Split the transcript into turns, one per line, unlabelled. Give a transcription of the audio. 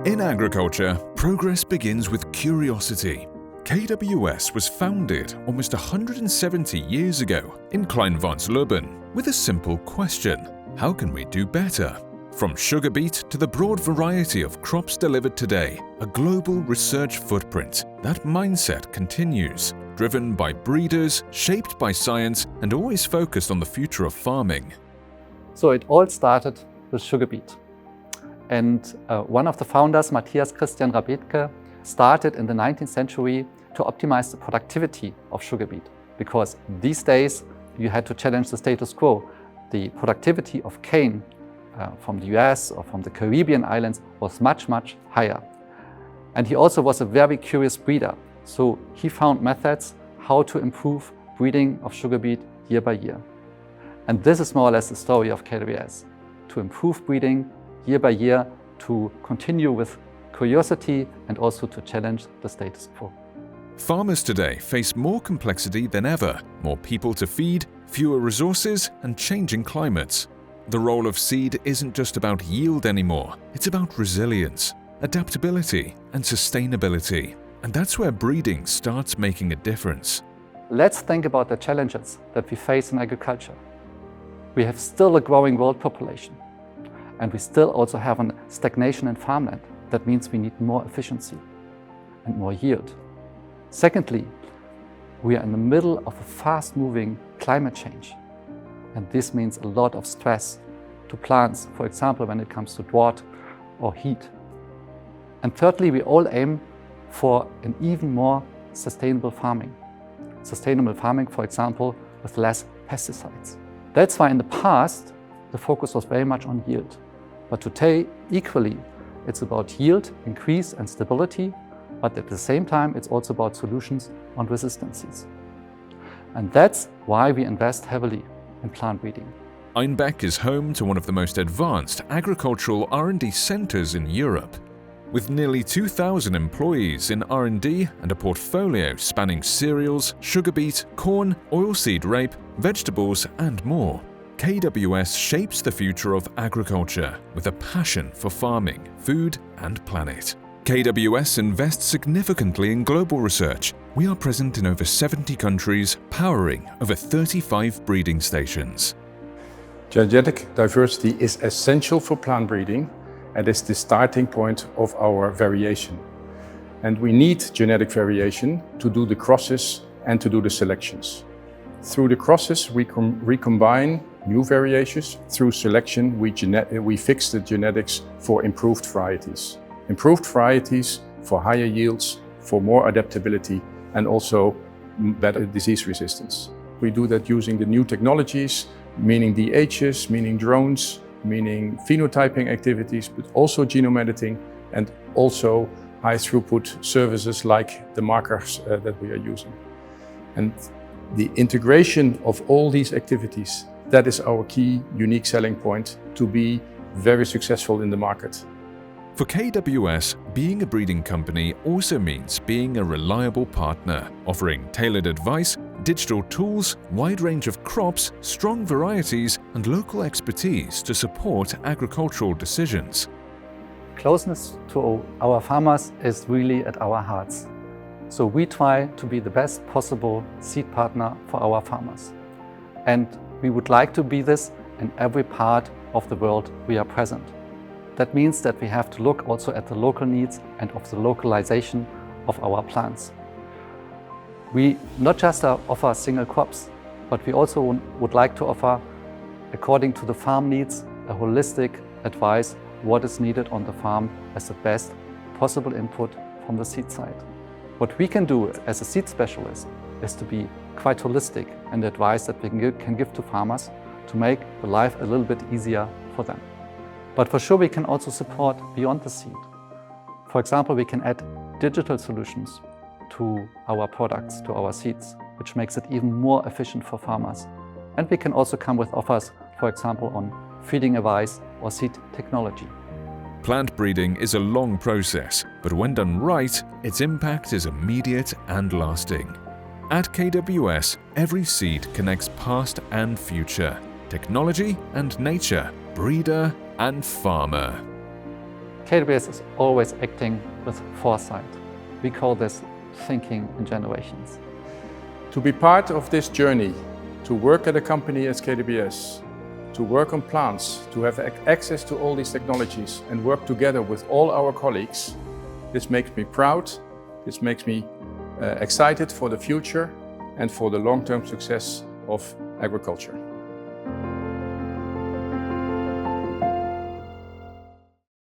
In agriculture, progress begins with curiosity. KWS was founded almost 170 years ago in Kleinwandslöben with a simple question: how can we do better? From sugar beet to the broad variety of crops delivered today, a global research footprint. That mindset continues, driven by breeders, shaped by science, and always focused on the future of farming.
So it all started with sugar beet. And one of the founders, Matthias Christian Rabetke, started in the 19th century to optimize the productivity of sugar beet. Because these days you had to challenge the status quo. The productivity of cane from the US or from the Caribbean islands was much, much higher. And he also was a very curious breeder. So he found methods how to improve breeding of sugar beet year by year. And this is more or less the story of KWS, to improve breeding year by year, to continue with curiosity and also to challenge the status quo.
Farmers today face more complexity than ever, more people to feed, fewer resources, and changing climates. The role of seed isn't just about yield anymore, it's about resilience, adaptability, and sustainability. And that's where breeding starts making a difference.
Let's think about the challenges that we face in agriculture. We have still a growing world population, and we still also have a stagnation in farmland. That means we need more efficiency and more yield. Secondly, we are in the middle of a fast-moving climate change. And this means a lot of stress to plants, for example, when it comes to drought or heat. And thirdly, we all aim for an even more sustainable farming. Sustainable farming, for example, with less pesticides. That's why in the past, the focus was very much on yield. But today, equally, it's about yield, increase and stability, but at the same time, it's also about solutions on resistances. And that's why we invest heavily in plant breeding.
Einbeck is home to one of the most advanced agricultural R&D centers in Europe. With nearly 2,000 employees in R&D and a portfolio spanning cereals, sugar beet, corn, oilseed rape, vegetables, and more, KWS shapes the future of agriculture with a passion for farming, food, and planet. KWS invests significantly in global research. We are present in over 70 countries, powering over 35 breeding stations.
Genetic diversity is essential for plant breeding and is the starting point of our variation. And we need genetic variation to do the crosses and to do the selections. Through the crosses, we recombine new variations. Through selection, we fix the genetics for improved varieties. Improved varieties for higher yields, for more adaptability, and also better disease resistance. We do that using the new technologies, meaning DHs, meaning drones, meaning phenotyping activities, but also genome editing, and also high throughput services like the markers that we are using. And the integration of all these activities, that is our key unique selling point to be very successful in the market.
For KWS, being a breeding company also means being a reliable partner, offering tailored advice, digital tools, wide range of crops, strong varieties, and local expertise to support agricultural decisions.
Closeness to our farmers is really at our hearts. So we try to be the best possible seed partner for our farmers. And we would like to be this in every part of the world we are present. That means that we have to look also at the local needs and of the localization of our plants. We not just offer single crops, but we also would like to offer, according to the farm needs, a holistic advice what is needed on the farm as the best possible input from the seed side. What we can do as a seed specialist is to be quite holistic in the advice that we can give to farmers to make the life a little bit easier for them. But for sure we can also support beyond the seed. For example, we can add digital solutions to our products, to our seeds, which makes it even more efficient for farmers. And we can also come with offers, for example, on feeding advice or seed technology.
Plant breeding is a long process, but when done right, its impact is immediate and lasting. At KWS, every seed connects past and future, technology and nature, breeder and farmer.
KWS is always acting with foresight. We call this thinking in generations.
To be part of this journey, to work at a company as KWS, to work on plants, to have access to all these technologies and work together with all our colleagues, this makes me proud, this makes me excited for the future and for the long-term success of agriculture.